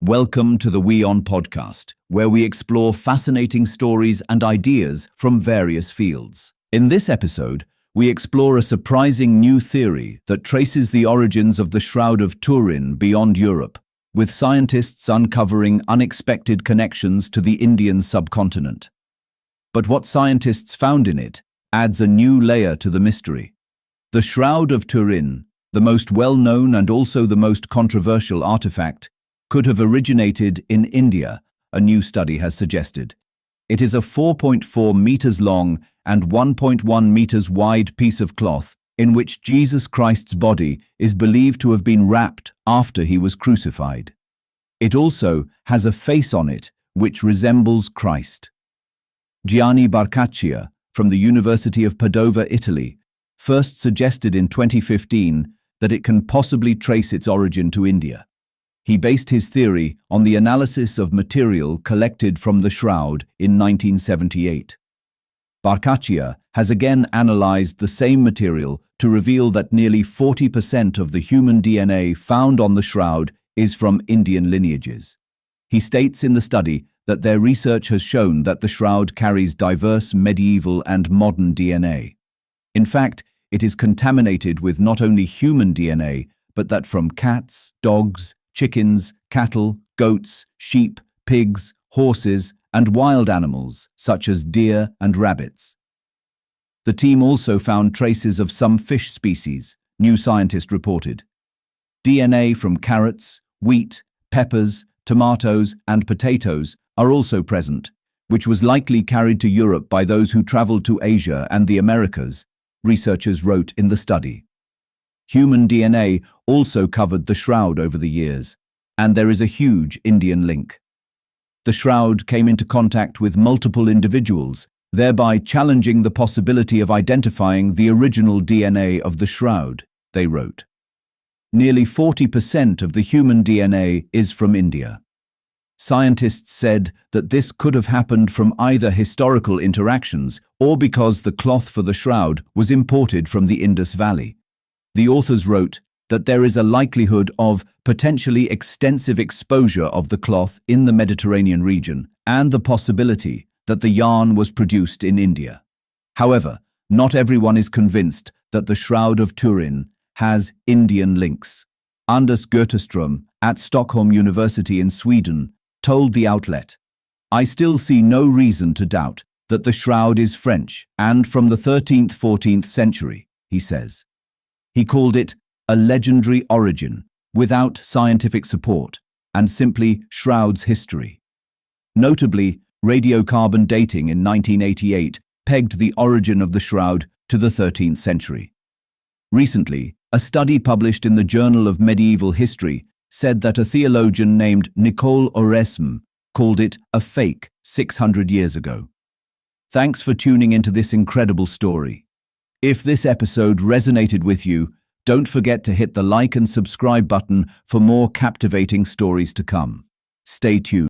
Welcome to the WION podcast, where we explore fascinating stories and ideas from various fields. In this episode, we explore a surprising new theory that traces the origins of the Shroud of Turin beyond Europe, with scientists uncovering unexpected connections to the Indian subcontinent. But what scientists found in it adds a new layer to the mystery. The Shroud of Turin, the most well-known and also the most controversial artifact, could have originated in India, a new study has suggested. It is a 4.4 meters long and 1.1 meters wide piece of cloth in which Jesus Christ's body is believed to have been wrapped after he was crucified. It also has a face on it which resembles Christ. Gianni Barcaccia, from the University of Padova, Italy, first suggested in 2015 that it can possibly trace its origin to India. He based his theory on the analysis of material collected from the shroud in 1978. Barcaccia has again analyzed the same material to reveal that nearly 40% of the human DNA found on the shroud is from Indian lineages. He states in the study that their research has shown that the shroud carries diverse medieval and modern DNA. In fact, it is contaminated with not only human DNA, but that from cats, dogs, chickens, cattle, goats, sheep, pigs, horses, and wild animals such as deer and rabbits. The team also found traces of some fish species, New Scientist reported. DNA from carrots, wheat, peppers, tomatoes, and potatoes are also present, which was likely carried to Europe by those who traveled to Asia and the Americas, researchers wrote in the study. Human DNA also covered the shroud over the years, and there is a huge Indian link. The shroud came into contact with multiple individuals, thereby challenging the possibility of identifying the original DNA of the shroud, they wrote. Nearly 40% of the human DNA is from India. Scientists said that this could have happened from either historical interactions or because the cloth for the shroud was imported from the Indus Valley. The authors wrote that there is a likelihood of potentially extensive exposure of the cloth in the Mediterranean region and the possibility that the yarn was produced in India. However, not everyone is convinced that the Shroud of Turin has Indian links. Anders Götterström at Stockholm University in Sweden told the outlet, "I still see no reason to doubt that the shroud is French and from the 13th-14th century," he says. He called it a legendary origin without scientific support and simply shroud's history. Notably, radiocarbon dating in 1988 pegged the origin of the shroud to the 13th century. Recently, a study published in the Journal of Medieval History said that a theologian named Nicole Oresme called it a fake 600 years ago. Thanks for tuning into this incredible story. If this episode resonated with you, don't forget to hit the like and subscribe button for more captivating stories to come. Stay tuned.